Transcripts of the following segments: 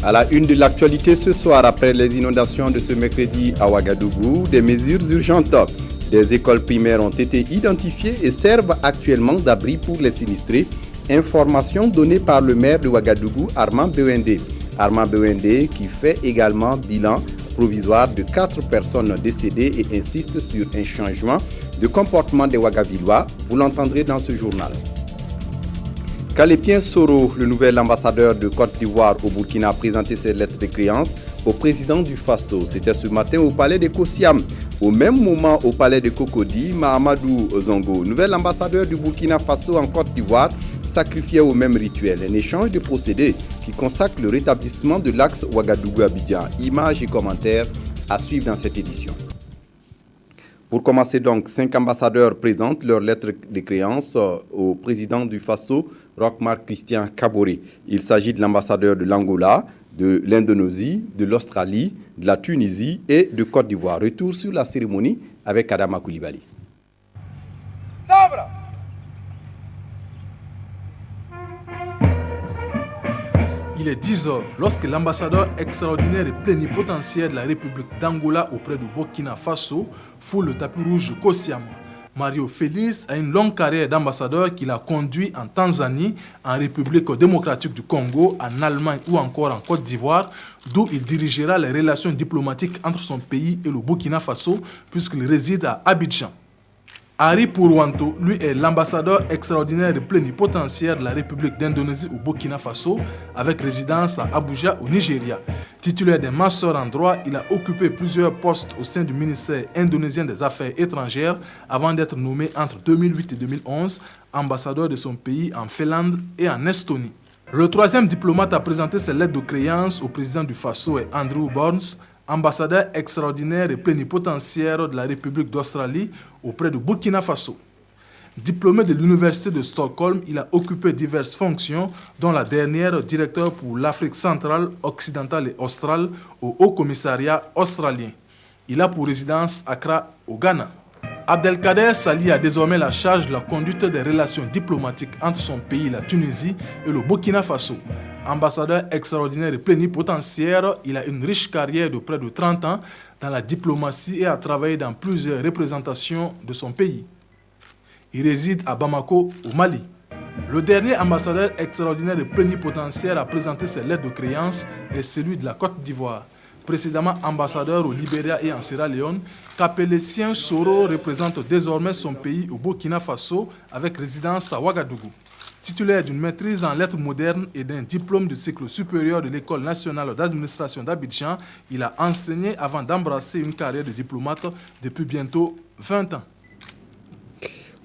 À la une de l'actualité ce soir, après les inondations de ce mercredi à Ouagadougou, des mesures urgentes. Des écoles primaires ont été identifiées et servent actuellement d'abri pour les sinistrés. Information donnée par le maire de Ouagadougou, Armand Bewende. Armand Bewende qui fait également bilan provisoire de 4 personnes décédées et insiste sur un changement de comportement des Ouagavillois. Vous l'entendrez dans ce journal. Kalépien Soro, le nouvel ambassadeur de Côte d'Ivoire au Burkina, a présenté ses lettres de créance au président du Faso. C'était ce matin au palais de Kosiam. Au même moment, au palais de Cocody, Mahamadou Zongo, nouvel ambassadeur du Burkina Faso en Côte d'Ivoire, sacrifiait au même rituel. Un échange de procédés qui consacre le rétablissement de l'axe Ouagadougou-Abidjan. Images et commentaires à suivre dans cette édition. Pour commencer donc, 5 ambassadeurs présentent leurs lettres de créance au président du Faso, Roch-Marc Christian Kaboré. Il s'agit de l'ambassadeur de l'Angola, de l'Indonésie, de l'Australie, de la Tunisie et de Côte d'Ivoire. Retour sur la cérémonie avec Adama Koulibaly. Il est 10 heures lorsque l'ambassadeur extraordinaire et plénipotentiaire de la République d'Angola auprès du Burkina Faso foule le tapis rouge de Kosiam. Mario Félix a une longue carrière d'ambassadeur qu'il a conduit en Tanzanie, en République démocratique du Congo, en Allemagne ou encore en Côte d'Ivoire, d'où il dirigera les relations diplomatiques entre son pays et le Burkina Faso puisqu'il réside à Abidjan. Ari Purwanto, lui, est l'ambassadeur extraordinaire et plénipotentiaire de la République d'Indonésie au Burkina Faso, avec résidence à Abuja au Nigeria. Titulaire d'un master en droit, il a occupé plusieurs postes au sein du ministère indonésien des Affaires étrangères avant d'être nommé entre 2008 et 2011 ambassadeur de son pays en Finlande et en Estonie. Le troisième diplomate à présenter ses lettres de créance au président du Faso est Andrew Burns, ambassadeur extraordinaire et plénipotentiaire de la République d'Australie auprès du Burkina Faso. Diplômé de l'Université de Stockholm, il a occupé diverses fonctions, dont la dernière directeur pour l'Afrique centrale, occidentale et australe au Haut Commissariat australien. Il a pour résidence Accra au Ghana. Abdelkader Sali a désormais la charge de la conduite des relations diplomatiques entre son pays, la Tunisie, et le Burkina Faso. Ambassadeur extraordinaire et plénipotentiaire, il a une riche carrière de près de 30 ans dans la diplomatie et a travaillé dans plusieurs représentations de son pays. Il réside à Bamako, au Mali. Le dernier ambassadeur extraordinaire et plénipotentiaire à présenter ses lettres de créance est celui de la Côte d'Ivoire. Précédemment ambassadeur au Libéria et en Sierra Leone, Kapelesien Soro représente désormais son pays au Burkina Faso avec résidence à Ouagadougou. Titulaire d'une maîtrise en lettres modernes et d'un diplôme de cycle supérieur de l'École nationale d'administration d'Abidjan, il a enseigné avant d'embrasser une carrière de diplomate depuis bientôt 20 ans.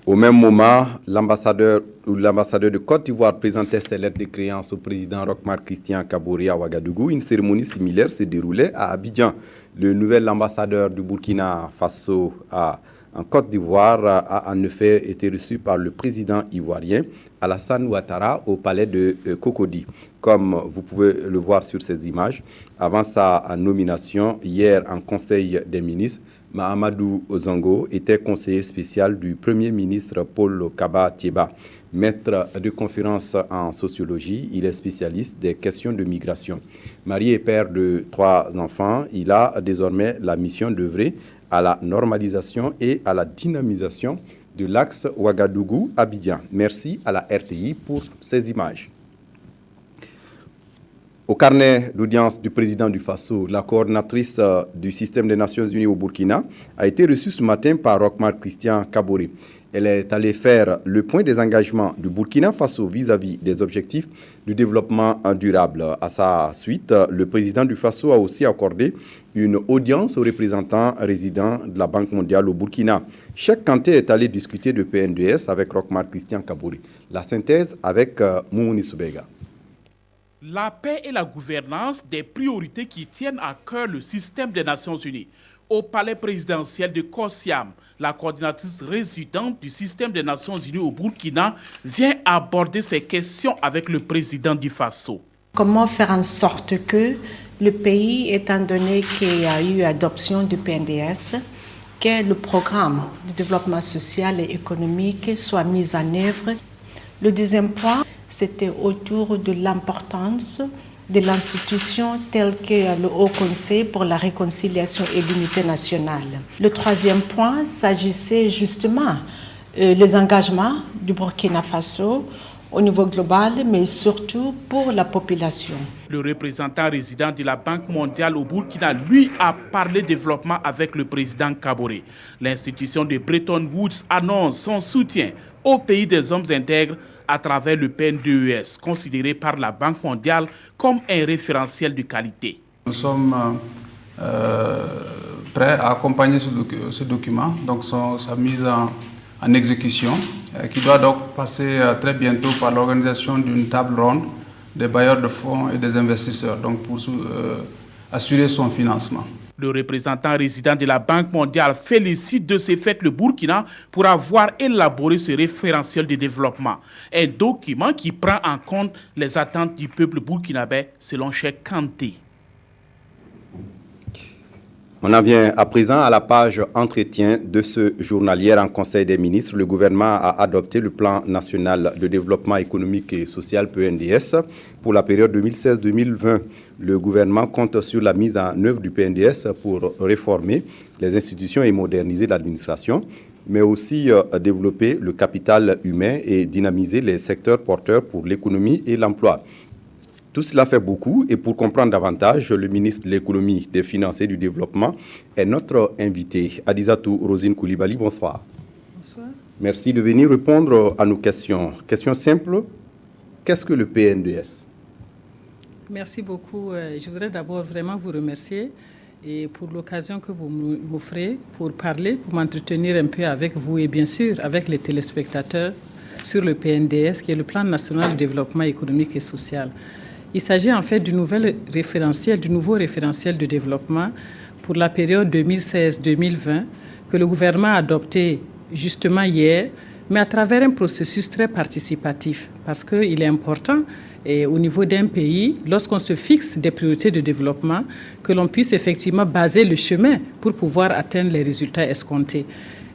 Au même moment, l'ambassadeur de Côte d'Ivoire présentait ses lettres de créance au président Roch-Marc Christian Kaboré à Ouagadougou. Une cérémonie similaire se déroulait à Abidjan. Le nouvel ambassadeur du Burkina Faso en Côte d'Ivoire a en effet été reçu par le président ivoirien Alassane Ouattara au palais de Cocody. Comme vous pouvez le voir sur ces images, avant sa nomination hier en Conseil des ministres, Mahamadou Zongo était conseiller spécial du Premier ministre Paul Kaba Thieba. Maître de conférences en sociologie, il est spécialiste des questions de migration. Marié et père de 3 enfants, il a désormais la mission d'œuvrer à la normalisation et à la dynamisation de l'axe Ouagadougou-Abidjan. Merci à la RTI pour ces images. Au carnet d'audience du président du Faso, la coordinatrice du système des Nations Unies au Burkina a été reçue ce matin par Roch-Marc Christian Kaboré. Elle est allée faire le point des engagements du Burkina Faso vis-à-vis des objectifs du développement durable. À sa suite, le président du Faso a aussi accordé une audience aux représentants résidents de la Banque mondiale au Burkina. Cheikh Kanté est allé discuter de PNDS avec Roch-Marc Christian Kaboré. La synthèse avec Moumouni Soubega. La paix et la gouvernance, des priorités qui tiennent à cœur le système des Nations Unies. Au palais présidentiel de Kosiam, la coordinatrice résidente du système des Nations Unies au Burkina vient aborder ces questions avec le président du Faso. Comment faire en sorte que le pays, étant donné qu'il y a eu adoption du PNDS, que le programme de développement social et économique soit mis en œuvre. Le deuxième point, c'était autour de l'importance de l'institution telle que le Haut Conseil pour la réconciliation et l'unité nationale. Le troisième point s'agissait justement les engagements du Burkina Faso au niveau global, mais surtout pour la population. Le représentant résident de la Banque mondiale au Burkina, lui, a parlé développement avec le président Kaboré. L'institution de Bretton Woods annonce son soutien au pays des hommes intègres à travers le PNDES, considéré par la Banque mondiale comme un référentiel de qualité. Nous sommes prêts à accompagner ce document, donc sa mise en exécution, qui doit donc passer très bientôt par l'organisation d'une table ronde des bailleurs de fonds et des investisseurs, donc pour assurer son financement. Le représentant résident de la Banque mondiale félicite de ce fait le Burkina pour avoir élaboré ce référentiel de développement, un document qui prend en compte les attentes du peuple burkinabé selon Cheikh Kanté. On en vient à présent à la page entretien de ce journal. Hier en Conseil des ministres, le gouvernement a adopté le plan national de développement économique et social PNDS pour la période 2016-2020. Le gouvernement compte sur la mise en œuvre du PNDS pour réformer les institutions et moderniser l'administration, mais aussi développer le capital humain et dynamiser les secteurs porteurs pour l'économie et l'emploi. Tout cela fait beaucoup et pour comprendre davantage, le ministre de l'économie, des finances et du développement est notre invité. Adizatou Rosine Koulibaly, bonsoir. Bonsoir. Merci de venir répondre à nos questions. Question simple, qu'est-ce que le PNDS? Merci beaucoup. Je voudrais d'abord vraiment vous remercier et pour l'occasion que vous m'offrez pour parler, pour m'entretenir un peu avec vous et bien sûr avec les téléspectateurs sur le PNDS, qui est le Plan national de développement économique et social. Il s'agit en fait du nouveau référentiel de développement pour la période 2016-2020 que le gouvernement a adopté justement hier, mais à travers un processus très participatif, parce qu'il est important et au niveau d'un pays, lorsqu'on se fixe des priorités de développement, que l'on puisse effectivement baser le chemin pour pouvoir atteindre les résultats escomptés.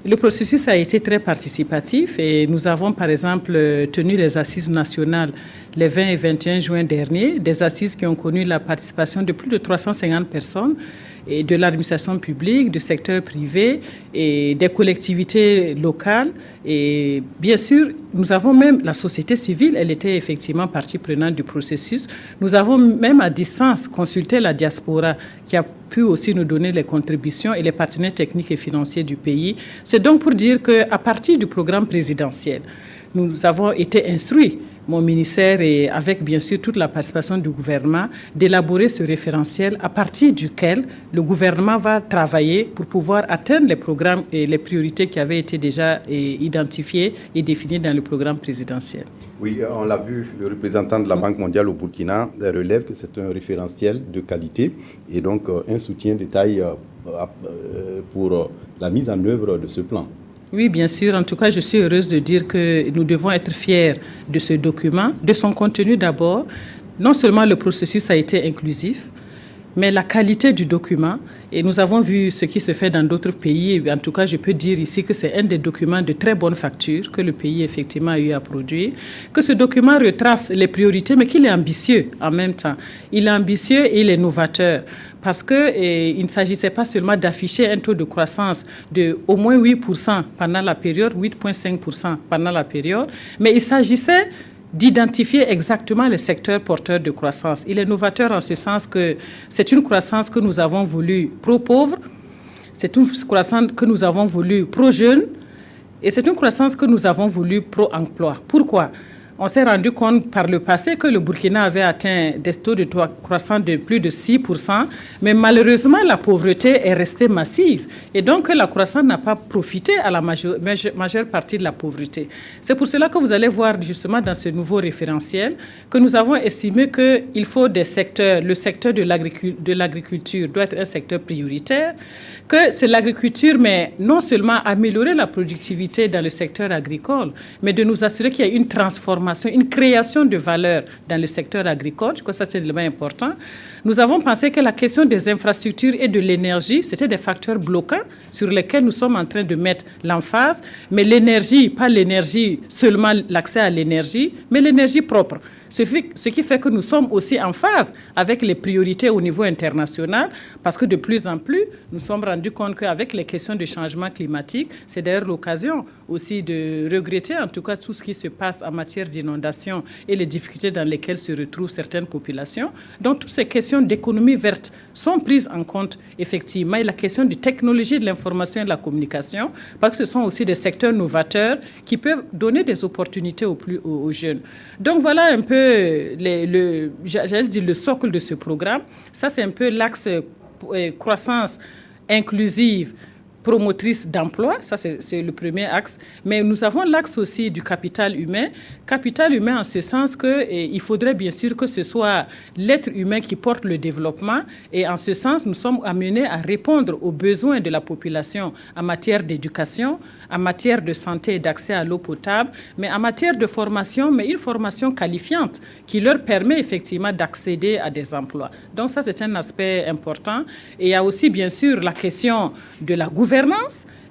Le processus a été très participatif et nous avons par exemple tenu les assises nationales les 20 et 21 juin dernier, des assises qui ont connu la participation de plus de 350 personnes et de l'administration publique, du secteur privé et des collectivités locales. Et bien sûr, nous avons même la société civile, elle était effectivement partie prenante du processus. Nous avons même à distance consulté la diaspora qui a pu aussi nous donner les contributions et les partenaires techniques et financiers du pays. C'est donc pour dire qu'à partir du programme présidentiel, nous avons été instruits, mon ministère et avec bien sûr toute la participation du gouvernement, d'élaborer ce référentiel à partir duquel le gouvernement va travailler pour pouvoir atteindre les programmes et les priorités qui avaient été déjà identifiées et définies dans le programme présidentiel. Oui, on l'a vu, le représentant de la Banque mondiale au Burkina relève que c'est un référentiel de qualité et donc un soutien de taille pour la mise en œuvre de ce plan. Oui, bien sûr. En tout cas, je suis heureuse de dire que nous devons être fiers de ce document, de son contenu d'abord. Non seulement le processus a été inclusif, mais la qualité du document. Et nous avons vu ce qui se fait dans d'autres pays. En tout cas, je peux dire ici que c'est un des documents de très bonne facture que le pays effectivement a eu à produire. Que ce document retrace les priorités, mais qu'il est ambitieux en même temps. Il est ambitieux et il est novateur. Parce qu'il ne s'agissait pas seulement d'afficher un taux de croissance de au moins 8% pendant la période, 8,5% pendant la période, mais il s'agissait d'identifier exactement les secteurs porteurs de croissance. Il est novateur en ce sens que c'est une croissance que nous avons voulu pro-pauvre, c'est une croissance que nous avons voulu pro-jeune et c'est une croissance que nous avons voulu pro-emploi. Pourquoi ? On s'est rendu compte par le passé que le Burkina avait atteint des taux de croissance de plus de 6%, mais malheureusement, la pauvreté est restée massive. Et donc, la croissance n'a pas profité à la majeure partie de la pauvreté. C'est pour cela que vous allez voir justement dans ce nouveau référentiel que nous avons estimé qu'il faut des secteurs, le secteur de l'agriculture doit être un secteur prioritaire, que c'est l'agriculture, mais non seulement améliorer la productivité dans le secteur agricole, mais de nous assurer qu'il y a une transformation transformation, une création de valeur dans le secteur agricole. Je crois que ça, c'est un élément important. Nous avons pensé que la question des infrastructures et de l'énergie, c'était des facteurs bloquants sur lesquels nous sommes en train de mettre l'emphase. Mais l'énergie, pas l'énergie, seulement l'accès à l'énergie, mais l'énergie propre. Ce qui fait que nous sommes aussi en phase avec les priorités au niveau international, parce que de plus en plus, nous sommes rendus compte qu'avec les questions de changement climatique, c'est d'ailleurs l'occasion aussi de regretter en tout cas tout ce qui se passe en matière d'inondation et les difficultés dans lesquelles se retrouvent certaines populations. Donc toutes ces questions d'économie verte sont prises en compte effectivement, et la question de technologie de l'information et de la communication, parce que ce sont aussi des secteurs novateurs qui peuvent donner des opportunités aux jeunes. Donc voilà un peu j'allais dire le socle de ce programme. Ça, c'est un peu l'axe croissance inclusive, promotrice d'emploi, ça c'est le premier axe. Mais nous avons l'axe aussi du capital humain en ce sens qu'il faudrait bien sûr que ce soit l'être humain qui porte le développement, et en ce sens, nous sommes amenés à répondre aux besoins de la population en matière d'éducation, en matière de santé et d'accès à l'eau potable, mais en matière de formation, mais une formation qualifiante qui leur permet effectivement d'accéder à des emplois. Donc ça, c'est un aspect important. Et il y a aussi bien sûr la question de la gouvernance.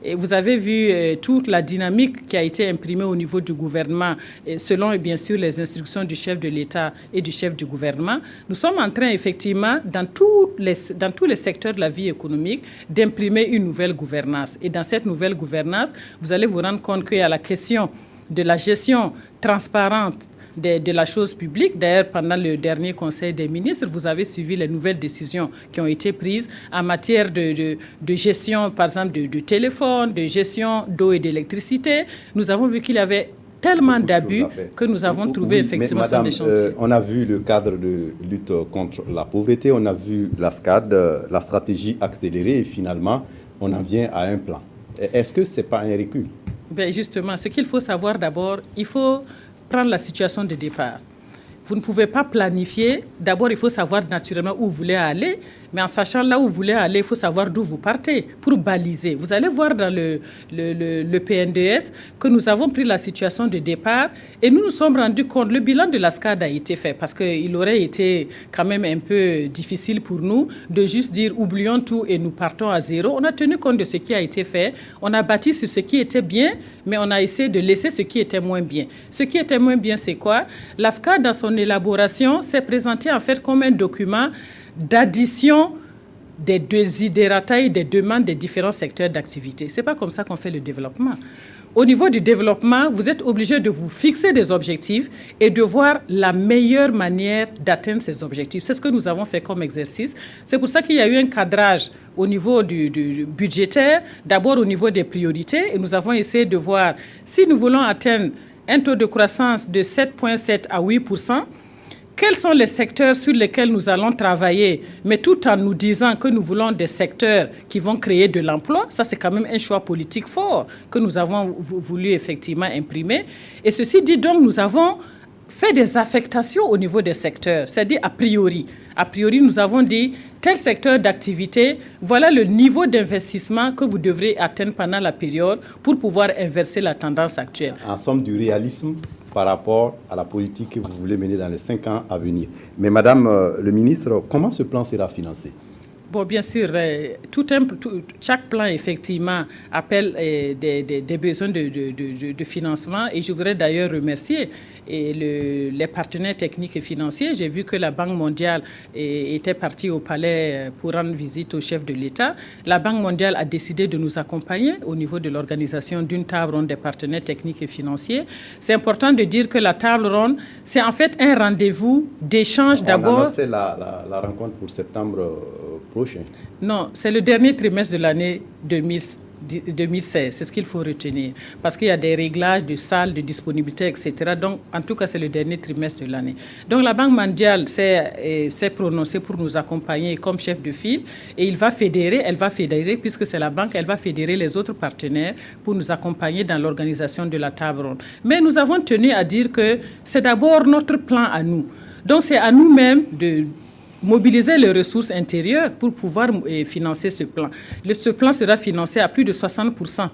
Et vous avez vu toute la dynamique qui a été imprimée au niveau du gouvernement, selon bien sûr les instructions du chef de l'État et du chef du gouvernement. Nous sommes en train effectivement, dans tous les secteurs de la vie économique, d'imprimer une nouvelle gouvernance. Et dans cette nouvelle gouvernance, vous allez vous rendre compte qu'il y a la question de la gestion transparente de la chose publique. D'ailleurs, pendant le dernier Conseil des ministres, vous avez suivi les nouvelles décisions qui ont été prises en matière de gestion, par exemple, de téléphone, de gestion d'eau et d'électricité. Nous avons vu qu'il y avait tellement d'abus que nous avons trouvé effectivement sur des chantiers. On a vu le cadre de lutte contre la pauvreté, on a vu la SCAD, la stratégie accélérée, et finalement, on en vient à un plan. Est-ce que ce n'est pas un recul? Bien, justement, ce qu'il faut savoir d'abord, il faut prendre la situation de départ. Vous ne pouvez pas planifier. D'abord, il faut savoir naturellement où vous voulez aller, mais en sachant là où vous voulez aller, il faut savoir d'où vous partez pour baliser. Vous allez voir dans le PNDS que nous avons pris la situation de départ et nous nous sommes rendus compte, le bilan de la SCAD a été fait parce qu'il aurait été quand même un peu difficile pour nous de juste dire oublions tout et nous partons à zéro. On a tenu compte de ce qui a été fait, on a bâti sur ce qui était bien, mais on a essayé de laisser ce qui était moins bien. Ce qui était moins bien, c'est quoi? La SCAD, dans son élaboration, s'est présentée en fait comme un document d'addition des desiderata et des demandes des différents secteurs d'activité. Ce n'est pas comme ça qu'on fait le développement. Au niveau du développement, vous êtes obligé de vous fixer des objectifs et de voir la meilleure manière d'atteindre ces objectifs. C'est ce que nous avons fait comme exercice. C'est pour ça qu'il y a eu un cadrage au niveau du budgétaire, d'abord au niveau des priorités, et nous avons essayé de voir si nous voulons atteindre un taux de croissance de 7,7 à 8%, quels sont les secteurs sur lesquels nous allons travailler, mais tout en nous disant que nous voulons des secteurs qui vont créer de l'emploi. Ça, c'est quand même un choix politique fort que nous avons voulu effectivement imprimer. Et ceci dit, donc, nous avons fait des affectations au niveau des secteurs, c'est-à-dire a priori. A priori, nous avons dit, tel secteur d'activité, voilà le niveau d'investissement que vous devrez atteindre pendant la période pour pouvoir inverser la tendance actuelle. En somme, du réalisme par rapport à la politique que vous voulez mener dans les 5 ans à venir. Mais Madame le ministre, comment ce plan sera financé? Bon, bien sûr, chaque plan, effectivement, appelle des besoins de financement. Et je voudrais d'ailleurs remercier les partenaires techniques et financiers. J'ai vu que la Banque mondiale était partie au palais pour rendre visite au chef de l'État. La Banque mondiale a décidé de nous accompagner au niveau de l'organisation d'une table ronde des partenaires techniques et financiers. C'est important de dire que la table ronde, c'est en fait un rendez-vous d'échange d'abord. On a annoncé la rencontre pour septembre prochain. Non, c'est le dernier trimestre de l'année 2016, c'est ce qu'il faut retenir. Parce qu'il y a des réglages de salles, de disponibilité, etc. Donc, en tout cas, c'est le dernier trimestre de l'année. Donc, la Banque mondiale s'est prononcée pour nous accompagner comme chef de file et elle va fédérer, puisque c'est la banque, elle va fédérer les autres partenaires pour nous accompagner dans l'organisation de la table ronde. Mais nous avons tenu à dire que c'est d'abord notre plan à nous. Donc, c'est à nous-mêmes de mobiliser les ressources intérieures pour pouvoir financer ce plan. Ce plan sera financé à plus de 60%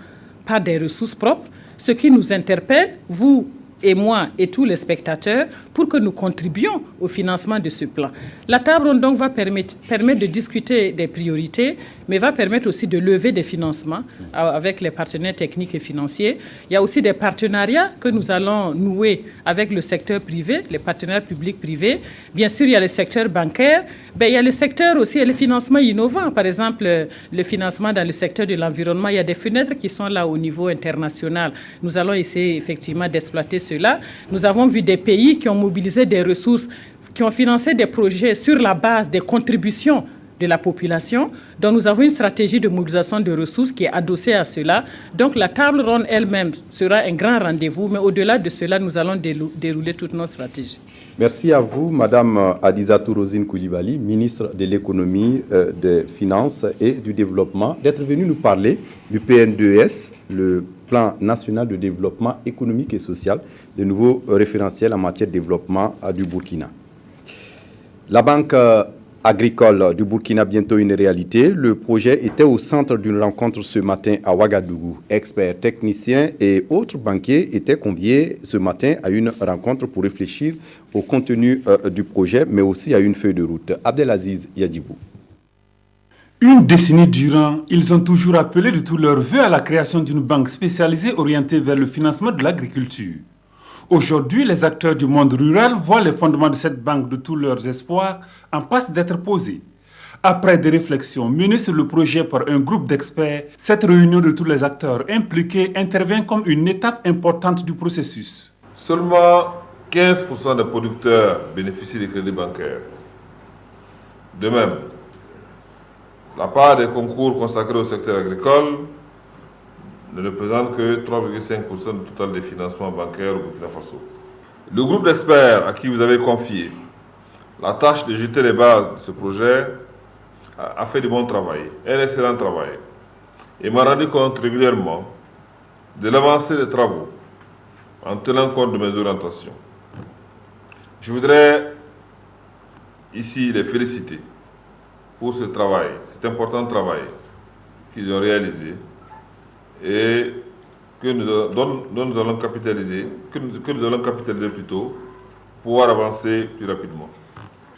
par des ressources propres, ce qui nous interpelle, vous et moi et tous les spectateurs pour que nous contribuions au financement de ce plan. La table ronde donc va permettre de discuter des priorités, mais va permettre aussi de lever des financements avec les partenaires techniques et financiers. Il y a aussi des partenariats que nous allons nouer avec le secteur privé, les partenaires publics-privés. Bien sûr, il y a le secteur bancaire, il y a le secteur aussi et le financement innovant. Par exemple, le financement dans le secteur de l'environnement, il y a des fenêtres qui sont là au niveau international. Nous allons essayer effectivement d'exploiter cela. Nous avons vu des pays qui ont mobilisé des ressources, qui ont financé des projets sur la base des contributions de la population. Donc nous avons une stratégie de mobilisation de ressources qui est adossée à cela. Donc la table ronde elle-même sera un grand rendez-vous, mais au-delà de cela, nous allons dérouler toutes nos stratégies. Merci à vous, Madame Adizatou Rosine Koulibaly, ministre de l'économie, des finances et du développement, d'être venue nous parler du PN2S, le Plan national de développement économique et social, le nouveau référentiel en matière de développement du Burkina. La Banque agricole du Burkina, bientôt une réalité. Le projet était au centre d'une rencontre ce matin à Ouagadougou. Experts, techniciens et autres banquiers étaient conviés ce matin à une rencontre pour réfléchir au contenu du projet, mais aussi à une feuille de route. Abdelaziz Yadibou. Une décennie durant, ils ont toujours appelé de tous leurs vœux à la création d'une banque spécialisée orientée vers le financement de l'agriculture. Aujourd'hui, les acteurs du monde rural voient les fondements de cette banque de tous leurs espoirs en passe d'être posés. Après des réflexions menées sur le projet par un groupe d'experts, cette réunion de tous les acteurs impliqués intervient comme une étape importante du processus. Seulement 15% des producteurs bénéficient des crédits bancaires. De même, la part des concours consacrés au secteur agricole ne représente que 3,5% du total des financements bancaires au Burkina Faso. Le groupe d'experts à qui vous avez confié la tâche de jeter les bases de ce projet a fait du bon travail, un excellent travail, et m'a rendu compte régulièrement de l'avancée des travaux en tenant compte de mes orientations. Je voudrais ici les féliciter pour ce travail, cet important travail qu'ils ont réalisé et dont nous allons capitaliser, que nous allons capitaliser plutôt, pour pouvoir avancer plus rapidement.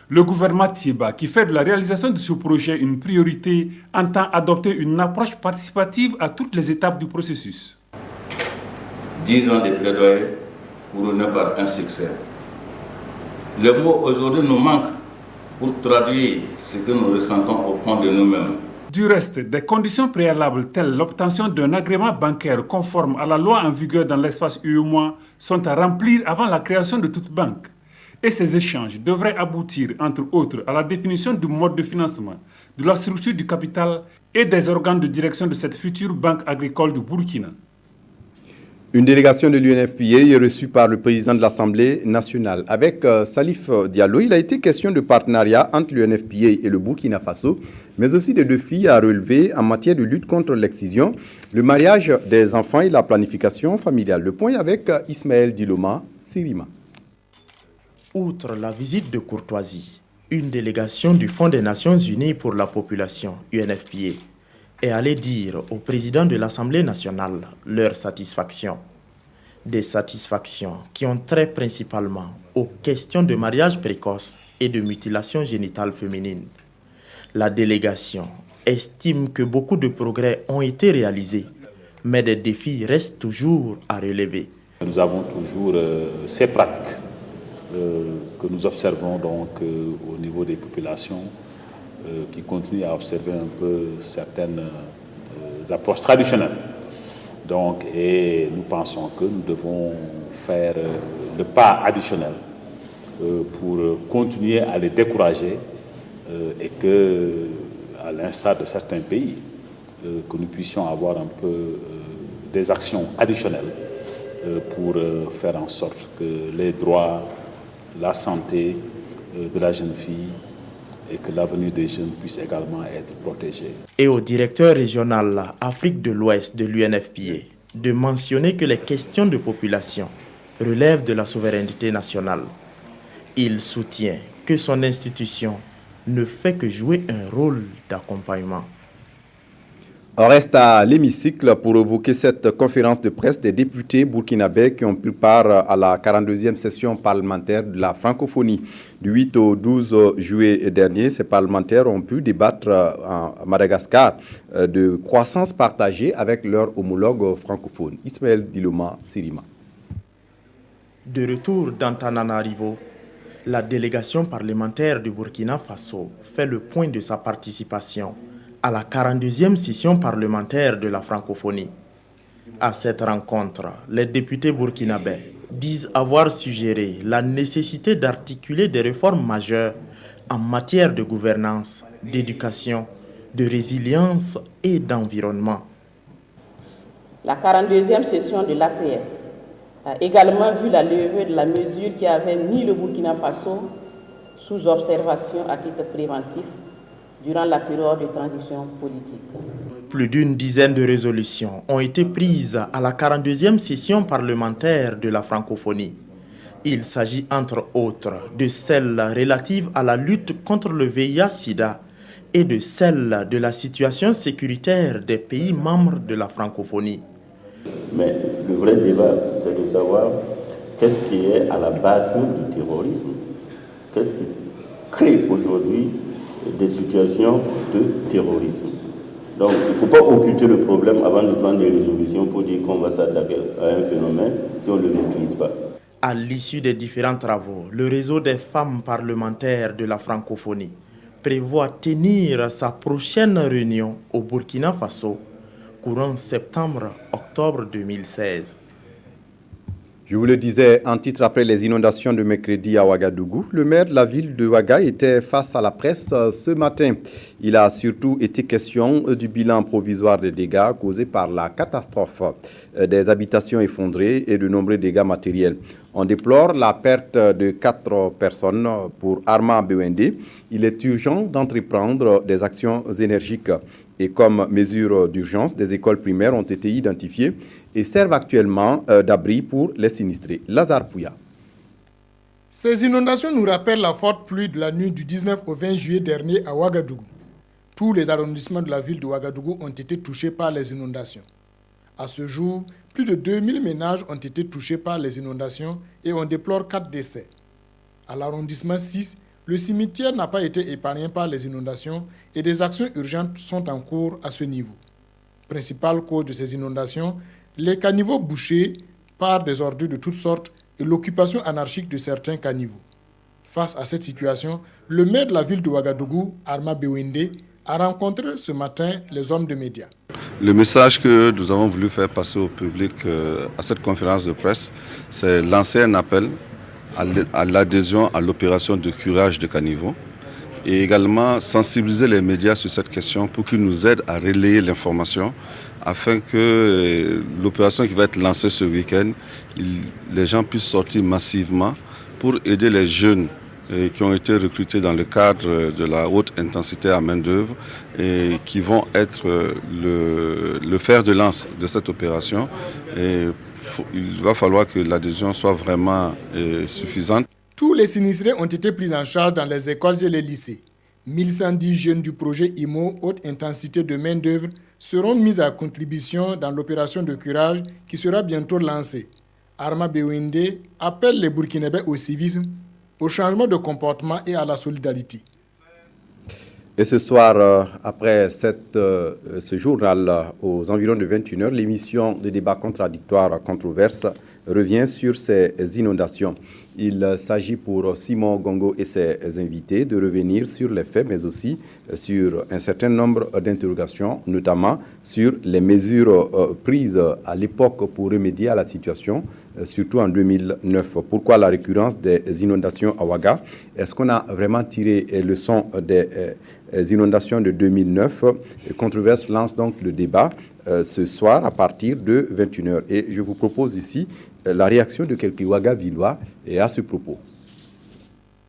Le gouvernement Thiéba, qui fait de la réalisation de ce projet une priorité, entend adopter une approche participative à toutes les étapes du processus. 10 ans de plaidoyer couronnés par un succès. Les mots aujourd'hui nous manquent pour traduire ce que nous ressentons au fond de nous-mêmes. Du reste, des conditions préalables telles l'obtention d'un agrément bancaire conforme à la loi en vigueur dans l'espace UEMOA sont à remplir avant la création de toute banque. Et ces échanges devraient aboutir, entre autres, à la définition du mode de financement, de la structure du capital et des organes de direction de cette future banque agricole du Burkina. Une délégation de l'UNFPA est reçue par le président de l'Assemblée nationale. Avec Salif Diallo, il a été question de partenariat entre l'UNFPA et le Burkina Faso, mais aussi de défis à relever en matière de lutte contre l'excision, le mariage des enfants et la planification familiale. Le point avec Ismaël Diloma Sirima. Outre la visite de courtoisie, une délégation du Fonds des Nations Unies pour la population, UNFPA, est allée dire au président de l'Assemblée nationale leur satisfaction. Des satisfactions qui ont trait principalement aux questions de mariage précoce et de mutilation génitale féminine. La délégation estime que beaucoup de progrès ont été réalisés, mais des défis restent toujours à relever. Nous avons toujours ces pratiques que nous observons donc au niveau des populations qui continuent à observer un peu certaines approches traditionnelles. Donc, et nous pensons que nous devons faire le pas additionnel pour continuer à les décourager et que, à l'instar de certains pays, que nous puissions avoir un peu des actions additionnelles pour faire en sorte que les droits, la santé de la jeune fille et que l'avenir des jeunes puisse également être protégé. Et au directeur régional Afrique de l'Ouest de l'UNFPA de mentionner que les questions de population relèvent de la souveraineté nationale. Il soutient que son institution ne fait que jouer un rôle d'accompagnement. On reste à l'hémicycle pour évoquer cette conférence de presse des députés burkinabés qui ont pris part à la 42e session parlementaire de la francophonie. Du 8 au 12 juillet dernier, ces parlementaires ont pu débattre à Madagascar de croissance partagée avec leurs homologues francophones. Ismaël Diloma Sirima. De retour d'Antananarivo, la délégation parlementaire du Burkina Faso fait le point de sa participation à la 42e session parlementaire de la francophonie. À cette rencontre, les députés burkinabés disent avoir suggéré la nécessité d'articuler des réformes majeures en matière de gouvernance, d'éducation, de résilience et d'environnement. La 42e session de l'APF a également vu la levée de la mesure qui avait mis le Burkina Faso sous observation à titre préventif durant la période de transition politique. Plus d'une dizaine de résolutions ont été prises à la 42e session parlementaire de la francophonie. Il s'agit entre autres de celles relatives à la lutte contre le VIH-Sida et de celles de la situation sécuritaire des pays membres de la francophonie. Mais le vrai débat, c'est de savoir qu'est-ce qui est à la base même du terrorisme. Qu'est-ce qui crée aujourd'hui des situations de terrorisme. Donc, il ne faut pas occulter le problème avant de prendre des résolutions pour dire qu'on va s'attaquer à un phénomène si on ne le maîtrise pas. À l'issue des différents travaux, le réseau des femmes parlementaires de la francophonie prévoit tenir sa prochaine réunion au Burkina Faso courant septembre-octobre 2016. Je vous le disais, en titre après les inondations de mercredi à Ouagadougou, le maire de la ville de Ouaga était face à la presse ce matin. Il a surtout été question du bilan provisoire des dégâts causés par la catastrophe, des habitations effondrées et de nombreux dégâts matériels. On déplore la perte de 4 personnes pour Arma Bewende. Il est urgent d'entreprendre des actions énergiques. Et comme mesure d'urgence, des écoles primaires ont été identifiées et servent actuellement d'abri pour les sinistrés. Lazare Pouya. Ces inondations nous rappellent la forte pluie de la nuit du 19 au 20 juillet dernier à Ouagadougou. Tous les arrondissements de la ville de Ouagadougou ont été touchés par les inondations. À ce jour, plus de 2000 ménages ont été touchés par les inondations et on déplore 4 décès. À l'arrondissement 6, le cimetière n'a pas été épargné par les inondations et des actions urgentes sont en cours à ce niveau. Principale cause de ces inondations, les caniveaux bouchés par des ordures de toutes sortes et l'occupation anarchique de certains caniveaux. Face à cette situation, le maire de la ville de Ouagadougou, Arma Bewende, a rencontré ce matin les hommes de médias. Le message que nous avons voulu faire passer au public à cette conférence de presse, c'est lancer un appel à l'adhésion à l'opération de curage de caniveaux et également sensibiliser les médias sur cette question pour qu'ils nous aident à relayer l'information afin que l'opération qui va être lancée ce week-end, les gens puissent sortir massivement pour aider les jeunes qui ont été recrutés dans le cadre de la haute intensité à main-d'œuvre et qui vont être le fer de lance de cette opération. Et il va falloir que l'adhésion soit vraiment suffisante. Tous les sinistrés ont été pris en charge dans les écoles et les lycées. 1110 jeunes du projet IMO haute intensité de main-d'œuvre seront mis à contribution dans l'opération de curage qui sera bientôt lancée. Arma Bewende appelle les Burkinabés au civisme, au changement de comportement et à la solidarité. Et ce soir, après ce journal aux environs de 21h, l'émission de débat contradictoire controverse revient sur ces inondations. Il s'agit pour Simon Gongo et ses invités de revenir sur les faits, mais aussi sur un certain nombre d'interrogations, notamment sur les mesures prises à l'époque pour remédier à la situation, surtout en 2009. Pourquoi la récurrence des inondations à Ouaga? Est-ce qu'on a vraiment tiré leçon des inondations de 2009? Controverse lance donc le débat ce soir à partir de 21h. Et je vous propose ici la réaction de quelques Ouagavillois et à ce propos.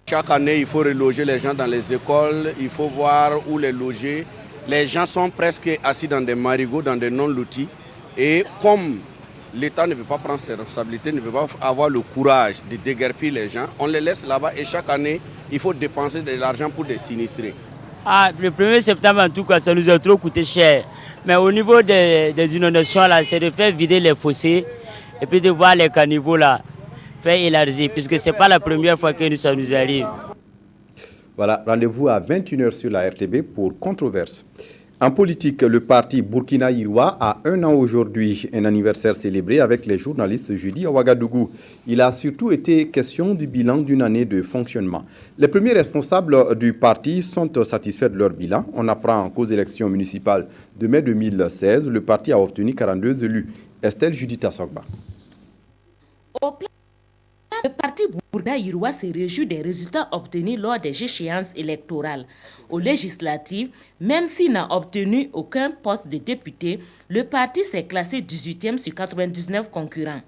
Chaque année, il faut reloger les gens dans les écoles, il faut voir où les loger. Les gens sont presque assis dans des marigots, dans des non-lotis. Et comme l'État ne veut pas prendre ses responsabilités, ne veut pas avoir le courage de déguerpir les gens, on les laisse là-bas et chaque année, il faut dépenser de l'argent pour des sinistrés. Le 1er septembre, en tout cas, ça nous a trop coûté cher. Mais au niveau des inondations, là, c'est de faire vider les fossés et puis de voir les caniveaux là, faire élargir, puisque ce n'est pas la première fois que ça nous arrive. Voilà, rendez-vous à 21h sur la RTB pour Controverse. En politique, le parti Burkina Iroua a 1 an aujourd'hui, un anniversaire célébré avec les journalistes jeudi à Ouagadougou. Il a surtout été question du bilan d'une année de fonctionnement. Les premiers responsables du parti sont satisfaits de leur bilan. On apprend qu'aux élections municipales de mai 2016, le parti a obtenu 42 élus. Estelle Judith Sogba. Le parti Burkina Iroua se réjouit des résultats obtenus lors des échéances électorales. Aux législatives, même s'il n'a obtenu aucun poste de député, le parti s'est classé 18e sur 99 concurrents.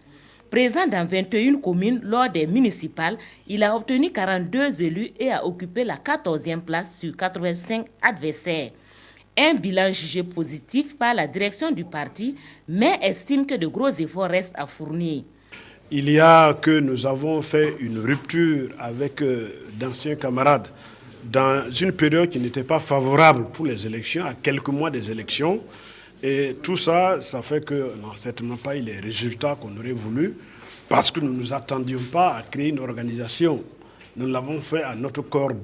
Présent dans 21 communes lors des municipales, il a obtenu 42 élus et a occupé la 14e place sur 85 adversaires. Un bilan jugé positif par la direction du parti, mais estime que de gros efforts restent à fournir. Il y a que nous avons fait une rupture avec d'anciens camarades dans une période qui n'était pas favorable pour les élections, à quelques mois des élections. Et tout ça, ça fait que non, certainement pas eu les résultats qu'on aurait voulu, parce que nous ne nous attendions pas à créer une organisation. Nous l'avons fait à notre corps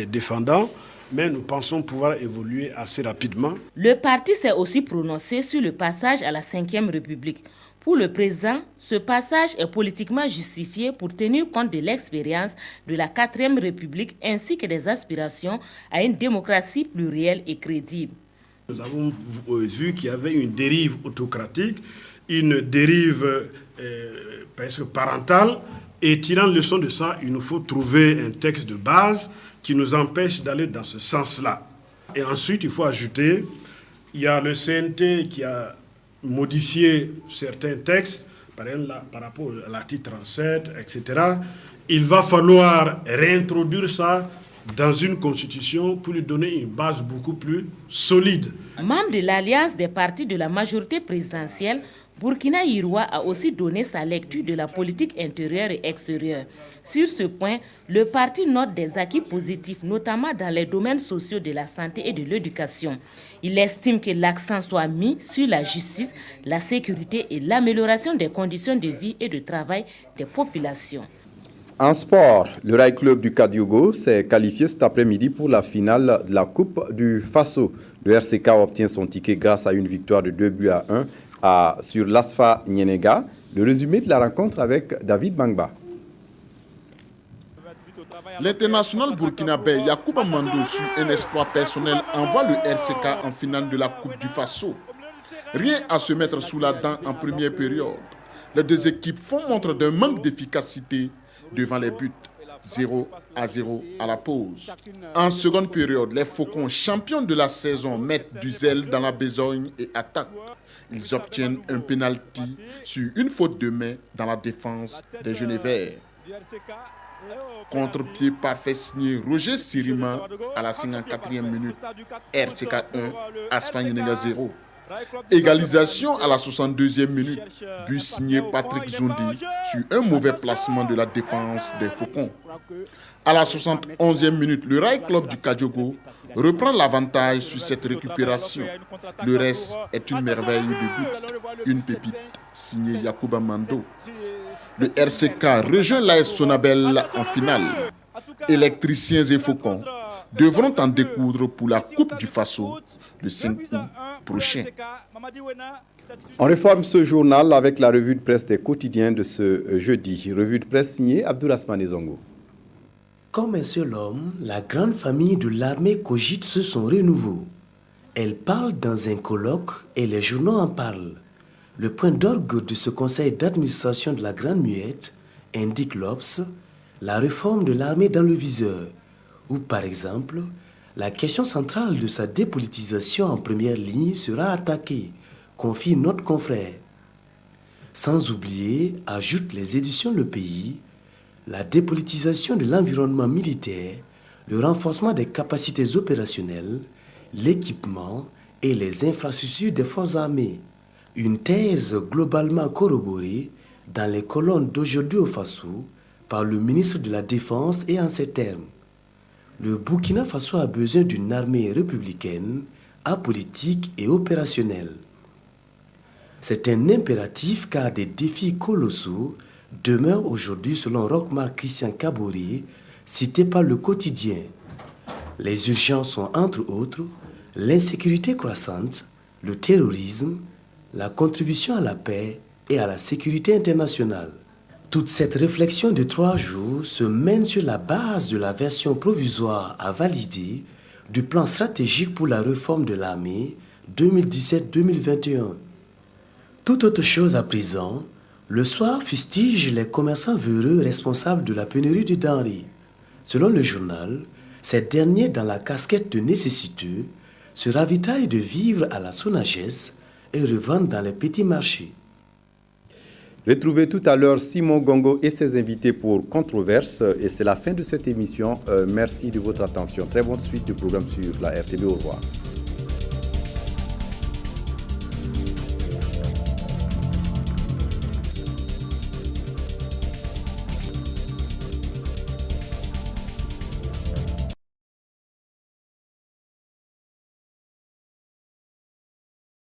défendant, mais nous pensons pouvoir évoluer assez rapidement. Le parti s'est aussi prononcé sur le passage à la 5e République. Pour le président, ce passage est politiquement justifié pour tenir compte de l'expérience de la 4e République ainsi que des aspirations à une démocratie plurielle et crédible. Nous avons vu qu'il y avait une dérive autocratique, une dérive presque parentale, et tirant leçon de ça, il nous faut trouver un texte de base qui nous empêche d'aller dans ce sens-là. Et ensuite, il faut ajouter, il y a le CNT qui a modifié certains textes, par exemple par rapport à l'article 37, etc. Il va falloir réintroduire ça dans une constitution pour lui donner une base beaucoup plus solide. Membre de l'alliance des partis de la majorité présidentielle, Burkina Iroua a aussi donné sa lecture de la politique intérieure et extérieure. Sur ce point, le parti note des acquis positifs, notamment dans les domaines sociaux de la santé et de l'éducation. Il estime que l'accent soit mis sur la justice, la sécurité et l'amélioration des conditions de vie et de travail des populations. En sport, le Rail Club du Kadiogo s'est qualifié cet après-midi pour la finale de la Coupe du Faso. Le RCK obtient son ticket grâce à une victoire de 2-1 sur l'Asfa Nyenega. Le résumé de la rencontre avec David Bangba. L'international burkinabé Yacouba Mando, sur un exploit personnel, envoie le RCK en finale de la Coupe du Faso. Rien à se mettre sous la dent en première période. Les deux équipes font montre d'un manque d'efficacité devant les buts. 0-0 à la pause. En seconde période, les Faucons, champions de la saison, mettent du zèle dans la besogne et attaquent. Ils obtiennent un penalty sur une faute de main dans la défense des Jeunes Verts. Contre-pied parfait signé Roger Sirima à la 54e minute. RCK 1, Asfa Nyenega 0. Égalisation à la 62e minute. But signé Patrick Zoundi sur un mauvais placement de la défense des Faucons. À la 71e minute, le Rail Club du Kadiogo reprend l'avantage sur cette récupération. Le reste est une merveille de but. Une pépite signée Yacouba Mando. Le RCK rejoint l'AS Sonabel en finale. Électriciens et Faucons devront en découdre pour la Coupe du Faso le 5 août prochain. On réforme ce journal avec la revue de presse des quotidiens de ce jeudi. Revue de presse signée Abdourahmane Zongo. Comme un seul homme, la grande famille de l'armée cogite sur son renouveau. Elle parle dans un colloque et les journaux en parlent. Le point d'orgue de ce conseil d'administration de la Grande Muette indique l'Obs, la réforme de l'armée dans le viseur, où par exemple, la question centrale de sa dépolitisation en première ligne sera attaquée, confie notre confrère. Sans oublier, ajoute les éditions Le Pays, la dépolitisation de l'environnement militaire, le renforcement des capacités opérationnelles, l'équipement et les infrastructures des forces armées. Une thèse globalement corroborée dans les colonnes d'aujourd'hui au Faso par le ministre de la Défense et en ces termes. Le Burkina Faso a besoin d'une armée républicaine, apolitique et opérationnelle. C'est un impératif car des défis colossaux demeurent aujourd'hui selon Roch-Marc Christian Kabore, cité par le quotidien. Les urgences sont entre autres l'insécurité croissante, le terrorisme, la contribution à la paix et à la sécurité internationale. Toute cette réflexion de 3 jours se mène sur la base de la version provisoire à valider du plan stratégique pour la réforme de l'armée 2017-2021. Tout autre chose à présent, le soir fustige les commerçants véreux responsables de la pénurie de denrées. Selon le journal, ces derniers, dans la casquette de nécessiteux, se ravitaillent de vivres à la Sonagès et revendent dans les petits marchés. Retrouvez tout à l'heure Simon Gongo et ses invités pour Controverse. Et c'est la fin de cette émission. Merci de votre attention. Très bonne suite du programme sur la RTB. Au revoir.